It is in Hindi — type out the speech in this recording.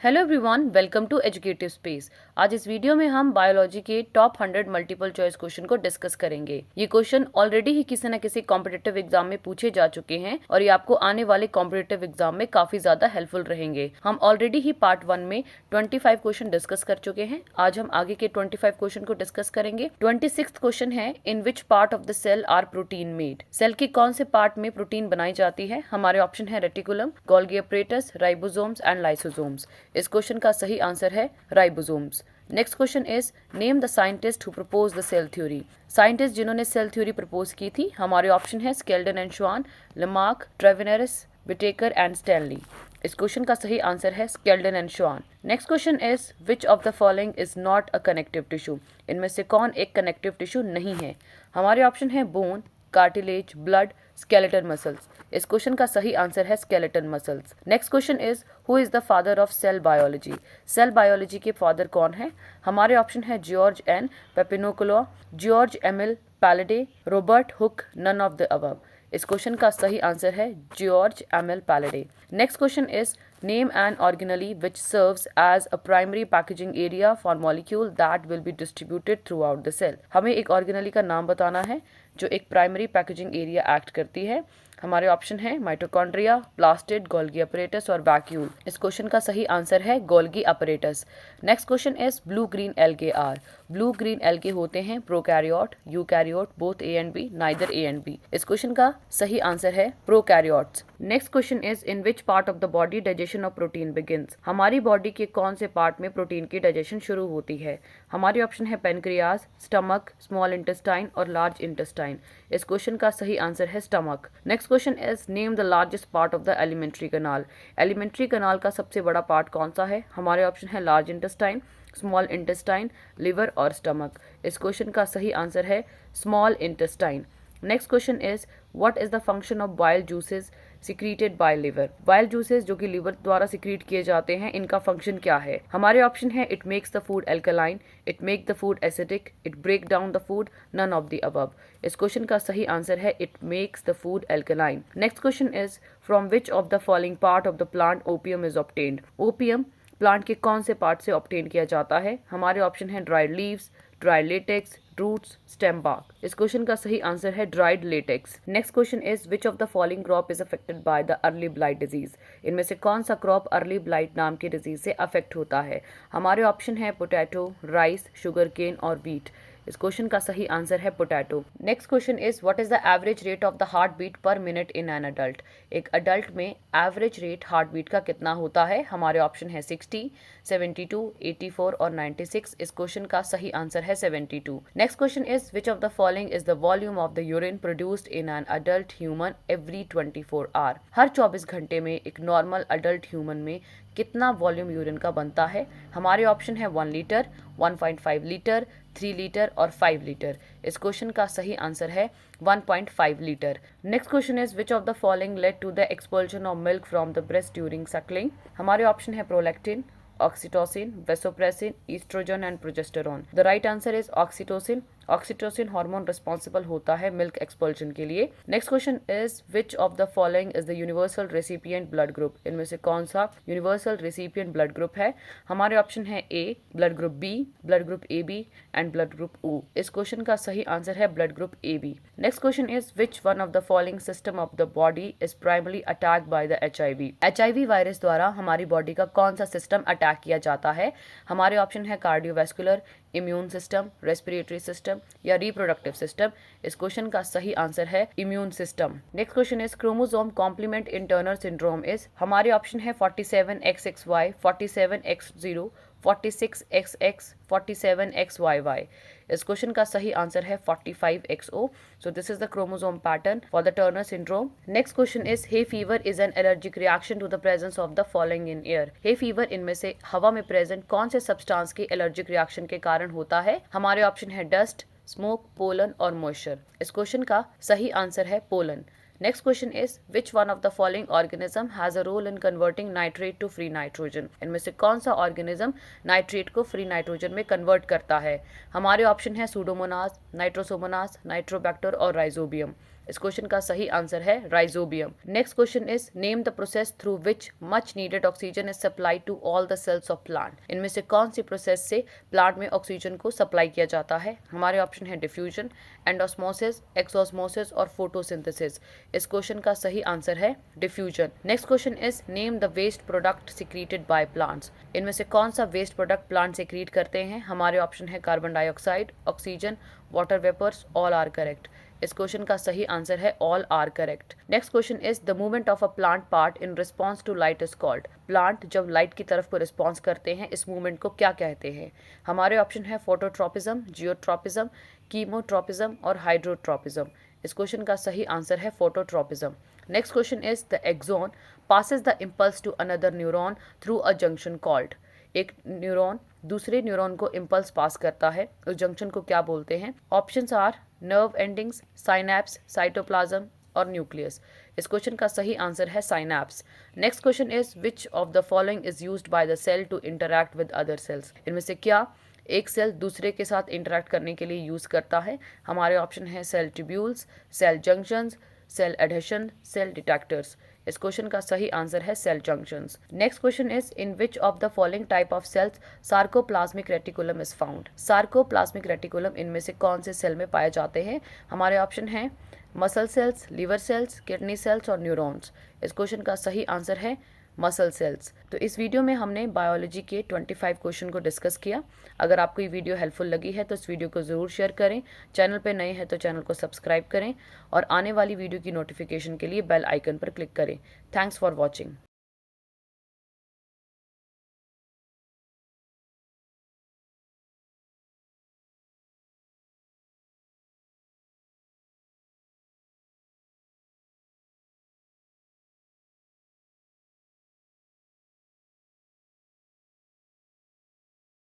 Hello everyone, welcome to educative space. आज इस वीडियो में हम बायोलॉजी के टॉप 100 मल्टीपल चॉइस क्वेश्चन को डिस्कस करेंगे। ये क्वेश्चन ऑलरेडी ही किसी न किसी कॉम्पिटिटिव एग्जाम में पूछे जा चुके हैं और ये आपको आने वाले कॉम्पिटिटिव एग्जाम में काफी ज्यादा हेल्पफुल रहेंगे। हम ऑलरेडी ही पार्ट 1 में 25 क्वेश्चन डिस्कस कर चुके हैं। आज हम आगे के 25 क्वेश्चन को डिस्कस करेंगे। 26th क्वेश्चन है, in which part of the cell are protein made. Cell के कौन से पार्ट में प्रोटीन बनाई जाती है? हमारे ऑप्शन है reticulum, Golgi apparatus, ribosomes and lysosomes. इस क्वेश्चन का सही आंसर है ribosomes. Next question is, name the scientist who propose the cell theory. Scientist जिन्होंने सेल थ्योरी प्रपोज की थी, हमारे ऑप्शन है Schleiden and Schwann, Lamarck, Treviranus, Whittaker and Stanley. इस क्वेश्चन का सही आंसर है Schleiden and Schwann. Next question is, which of the following is not a connective tissue. इनमें से कौन एक कनेक्टिव टिश्यू नहीं है? हमारे ऑप्शन है bone, cartilage, blood, skeleton muscles. इस क्वेश्चन का सही आंसर है skeleton muscles. Next question is, who is the father of cell biology. Cell biology के फादर कौन है? हमारे ऑप्शन है George N Papanicolaou, George Emil Palade, Robert Hooke, none of the above. इस क्वेश्चन का सही आंसर है George Emil Palade. Next question is, name an organelle which serves as a primary packaging area for molecule that will be distributed throughout the cell. हमें एक ऑर्गेनेली का नाम बताना है जो एक प्राइमरी पैकेजिंग एरिया एक्ट करती है। हमारे ऑप्शन है माइटोकॉन्ड्रिया, प्लास्टिड, गोल्गी अपरेटस और वैक्यूल। इस क्वेश्चन का सही आंसर है Golgi apparatus. Next question is, blue green algae are. Blue green algae होते हैं prokaryote, eukaryote, both A and B, neither A and B. इस क्वेश्चन का सही आंसर है prokaryotes. Next question is, in which part of the body digestion of protein begins. हमारी बॉडी के कौन से पार्ट में प्रोटीन की डाइजेशन शुरू होती है? हमारे ऑप्शन है पेनक्रियाज, स्टमक, स्मॉल इंटेस्टाइन और लार्ज इंटेस्टाइन। इस क्वेश्चन का सही आंसर है stomach. Next question is, name the largest part of the elementary kanal. Elementary कनाल का सबसे बड़ा पार्ट कौन सा है? हमारे ऑप्शन है large intestine, small intestine, liver और स्टमक। इस क्वेश्चन का सही आंसर है small intestine. Next question is, what is the function of bile juices secreted by liver. Bile juices जो कि लिवर द्वारा सिक्रीट किए जाते हैं, इनका फंक्शन क्या है? हमारे ऑप्शन है it makes the food alkaline, it make the food acidic, it break down the food, none of the above. इस क्वेश्चन का सही आंसर है it makes the food alkaline. Next question is, from which of the following part of the plant opium is obtained. Opium plant के कौन से पार्ट से ऑब्टेन किया जाता है? हमारे ऑप्शन है dried leaves, dried latex, roots, stem bark. इस क्वेश्चन का सही आंसर है dried latex. Next question is, which of the following crop is affected by the early blight disease. इनमें से कौन सा क्रॉप अर्ली ब्लाइट नाम की डिजीज से अफेक्ट होता है? हमारे ऑप्शन है पोटैटो, राइस, शुगर केन और व्हीट। इस क्वेश्चन का सही आंसर है potato. Next question is, what is the average rate of the heart beat per minute in an adult. एक अडल्ट में एवरेज रेट हार्ट बीट का कितना होता है? हमारे ऑप्शन है 60, 72, 84 और 96। इस क्वेश्चन का सही आंसर है 72। Next question is, which of the following is the volume of the urine produced in an adult human every 24 hour. हर 24 घंटे में एक नॉर्मल अडल्ट ह्यूमन में कितना वॉल्यूम यूरिन का बनता है? हमारे ऑप्शन है 1 लीटर, 1.5 लीटर, 3 लीटर और 5 लीटर। इस क्वेश्चन का सही आंसर है 1.5 litre. Next question is, which of the following led to the expulsion of milk from the breast during suckling. हमारे ऑप्शन है prolactin, oxytocin, vasopressin, oestrogen and progesterone. The right answer is oxytocin. Oxytocin hormone responsible होता है मिल्क एक्सपल्शन के लिए। Next question is, which of the following is the universal recipient blood group. इनमें से कौन सा यूनिवर्सल रेसिपिएंट ब्लड ग्रुप है? हमारे ऑप्शन है A blood group B, blood group A B and blood group O. इस क्वेश्चन का सही आंसर है blood group A B. Next question is, which one of the following system of the body is primarily attack by the HIV। HIV virus द्वारा हमारी बॉडी का कौन सा सिस्टम अटैक किया जाता है? हमारे ऑप्शन है cardiovascular, immune system, respiratory system या रिप्रोडक्टिव सिस्टम। इस क्वेश्चन का सही आंसर है immune system. Next question is, chromosome complement in Turner syndrome is. हमारे ऑप्शन है 47XXY, 47X0, 46XX, 47XYY। इस क्वेश्चन का सही आंसर है 45XO। So this is the chromosome pattern for the Turner syndrome. Next question is, hay fever is an allergic reaction to the presence of the following in air. Hay fever इनमें से हवा में प्रेजेंट कौन से सब्सटेंस के एलर्जिक रिएक्शन के कारण होता है? हमारे ऑप्शन है डस्ट, स्मोक, पोलन और मॉइस्चर। इस क्वेश्चन का सही आंसर है pollen. Next question is, which one of the following organism has a role in converting nitrate to free nitrogen? इनमें से कौन सा ऑर्गेनिज्म नाइट्रेट को फ्री नाइट्रोजन में कन्वर्ट करता है? हमारे ऑप्शन है सूडोमोनास, नाइट्रोसोमोनास, नाइट्रोबैक्टर और राइजोबियम। इस क्वेश्चन का सही आंसर है Rhizobium. Next question is name the process through which much needed oxygen is supplied to all the cells of plant. इनमें से कौन सी प्रोसेस से प्लांट में ऑक्सीजन को सप्लाई किया जाता है? हमारे ऑप्शन है डिफ्यूजन, एंडोस्मोसिस, एक्सोस्मोसिस और फोटोसिंथेसिस। इस क्वेश्चन का सही आंसर है diffusion. Next question is name the waste product secreted by plants. इनमें से कौन सा वेस्ट प्रोडक्ट प्लांट सिक्रीट करते हैं? हमारे ऑप्शन है carbon dioxide, oxygen, water vapours, all are correct. इस क्वेश्चन का सही आंसर है all are correct. Next question is the movement of a plant part in response to light is called. Plant जब लाइट की तरफ को रिस्पॉन्स करते हैं इस मूवमेंट को क्या कहते हैं? हमारे ऑप्शन है फोटोट्रोपिज्म, जियोट्रोपिज्म, कीमोट्रोपिज्म और हाइड्रोट्रोपिज्म। इस क्वेश्चन का सही आंसर है phototropism. Next question is the axon passes the impulse to another neuron through a junction called। एक न्यूरॉन दूसरे न्यूरॉन को इम्पल्स पास करता है, उस जंक्शन को क्या बोलते हैं? Options are nerve endings, synapse, cytoplasm और न्यूक्लियस। इस क्वेश्चन का सही आंसर है synapse. Next question is which of the following is used by the cell to interact with other cells. इनमें से क्या एक सेल दूसरे के साथ इंटरैक्ट करने के लिए यूज करता है? हमारे ऑप्शन है cell tubules, cell junctions, cell adhesion, cell detectors. इस क्वेश्चन का सही आंसर है cell junctions. Next question is in which of the following type of cells sarcoplasmic reticulum is found. Sarcoplasmic reticulum इनमें से कौन से सेल में पाए जाते हैं? हमारे ऑप्शन हैं muscle cells, liver cells, kidney cells और न्यूरॉन्स। इस क्वेश्चन का सही आंसर है मसल सेल्स। तो इस वीडियो में हमने बायोलॉजी के 25 क्वेश्चन को डिस्कस किया। अगर आपको ये वीडियो हेल्पफुल लगी है तो इस वीडियो को ज़रूर शेयर करें। चैनल पे नए हैं तो चैनल को सब्सक्राइब करें और आने वाली वीडियो की नोटिफिकेशन के लिए बेल आइकन पर क्लिक करें। Thanks for watching.